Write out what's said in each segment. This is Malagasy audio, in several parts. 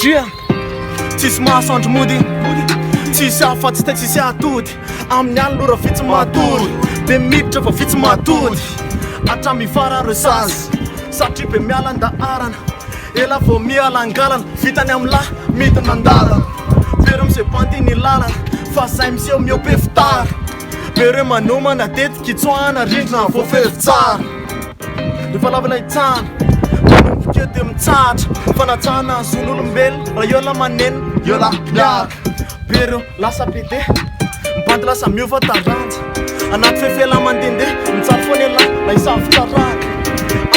dia tsisy masoandro mody tsisy afatsy te tsisy atody amin'ny alora vitsy matory be miditra fa vitsy matody atramy fararo sazy satria be mialan-daharana ela vao mialangalana vitany am'lahy midina andalana pero mise banty ny lalana fa zay miseho miope fitara bere manomana tetika itsoahana rindrina voafevy tsara rehefa lavalay tsana manomboke de mitsatra fanatsahana azon'olombelona raha eo la manena eo la miaraka bereo lasa be de mibandy lasa miova taranja anaty fefela mandendeha mitsary foany ala la isavotra raka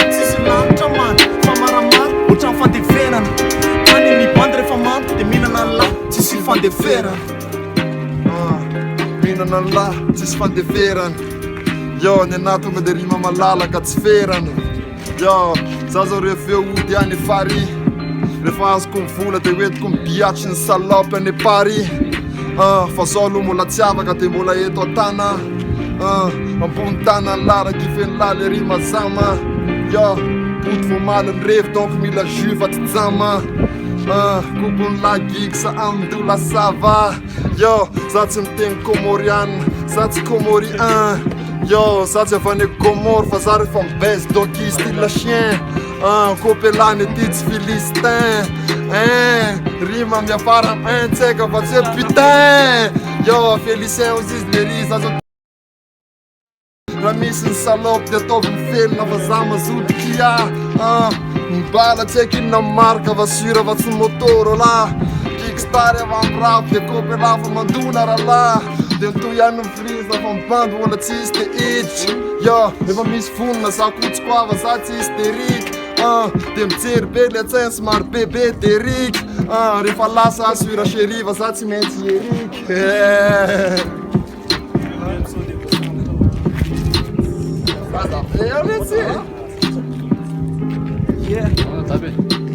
antsisy lanitra many fa maramara ohatrany fandevenana any mibandy rehefa manto de mihinana ny lahy tsisy fandeferana mihinana ny lahy tsisy fandeferana yo ny anahy tonga de rima malalaka tsy ferana yo za zao rehefa eo ody any fary rehefa azoko mivola de hoentiko mibiatry ny salopy any Paris fa zao aloha mbola tsy afaka de mbola eto atana ambony tana ny laraka ifeny laly ry mazama yo boty voamaly ny revy donc mila jus fa tsy jama kopony lagiksa amdola sava yo za tsy miteny comoriana za tsy comorien yo za tsy avane Comore fa za rehefa mibaizy doki style chien kopelany ty tsy philistin rima miafara tseka fa tsy putain yo félicien ozizy lery za zao raha misy ny salopy de ataovy mifelona fa za mazody kia mibala tseky inona marka va sura va tsy motoro la kickstart ava amrap de kopela fa mandona raha de mitoy ihany mifriza fa mibandy mbola tsy hystéitre yo efa misy vonona za kotsikoava za tsy hystérique de mijery be le tsainy somary bebe derique rehefa lasa asura cheriva za tsy maintsy erique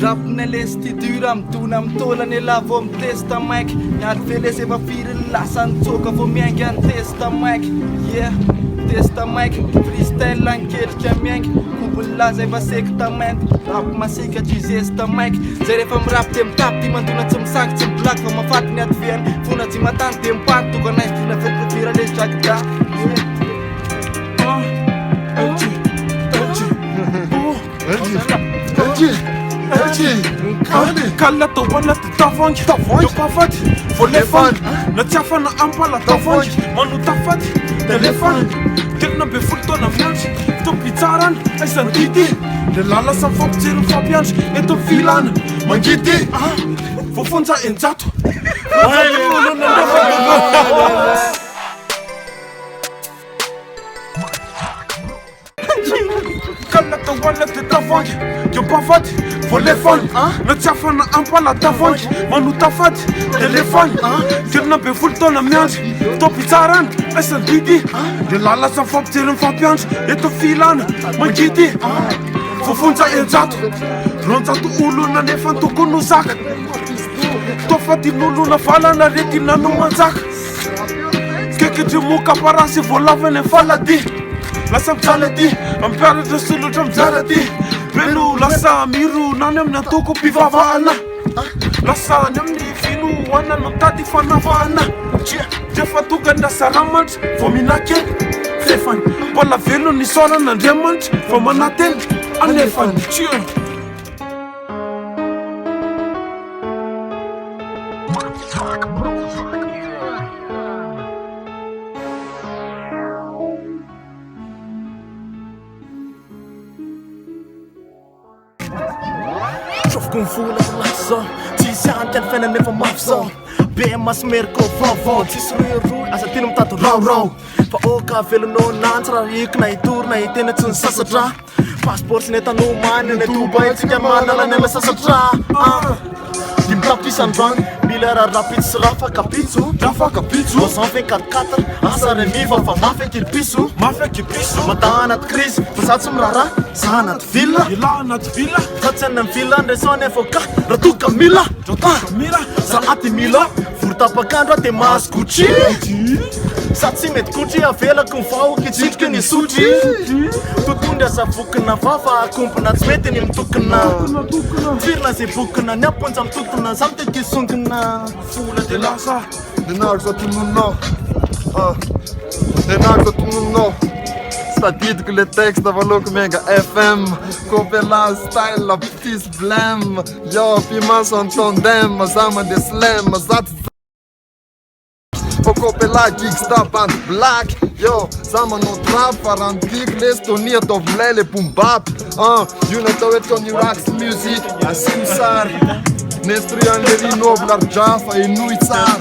rapina le stydur mitona mitolany la vo mitesta maiky niady velesy efa firy lasa nitsoka vo miaingy any testa maiky testa maiky freestyle ankelika miaingy kombony laza efa seky tamainty rapy masika tsy zesta maiky zay rehefa mirapy de mitapy ty mandona tsy misaky tsy miplaky fa mafaty ny adyviany fona tsy matany de mipaty tokanaizy tina fetrovira lesy drakida kalla taoana ty tavangy eo pafaty voalefany na tsy afana ampala tavangy mano tafaty telefany telona be folo taona miandry topitsarany aisan'ny didy le lala samy fampijery mifampiandry eto vilana mangidy voafonja enjato kalla taoana ty tavangy eo pafaty voalefany na tsy afana ampala tavangy mano tafaty telefany telona be folo taona miandry topitsarany aisan'ny didy de lala samy fampijery mifampiandry eto filana mangidy voafonja enjato ronjato olona nefa tokony ho zaka tofatin'olona valana retina no manjaka kekitry mokaparasy voalavany falady lasa mijalady ampiaratra solotra mijalady beno lasa miro nany amin'ny antoko mpivavahana lasa any amin'ny finoana no tady fanavahana defa tokany lasa ramantry vo minakely fefany mbola velo ny saorana andriamanitra vo manateny anefany tsia Trofoko mivola lahy zao tsisy antany fiaina nefa mafy zao be masomeriko vaovao tsisy roeroe asa tena mitady raorao fa oka velonao nantsy raha ikina itorina itena tsy ny sasatra passeport sy netanao many ny toba itsika manalany ala sasatra di mitapisandroany mila raha rapitso sy rafa kapitso ozan 24 asa remiva fa mafy akilipiso mata anaty crise fa za tsy mirara za anaty villa za tsy any amin'ny villa ndraisany avoka raha toka mila za aty mila voro tapakandro a de mahazo Gucci Sady tsy mety kotry avelako ny vahoaka itsindriky ny sotry totondry asa vokina vafa akompona tsy mety ny mitokona firina zay bokina ny amponja mitotona samy tekisongina fola de lasa Nenako sa tononao Nenako sa tononao Stadidiko le texte avaloko menga FM Copela style petit blême Yo, piment son tandem Zama de slam Zat Copela gigsta band black Yo, zama no trap Farantik l'Estonie atao vilay le boom bap Io natao hoe Tony Rax music Asim sary Nestruan le rinoble ardrafa e nouille tsara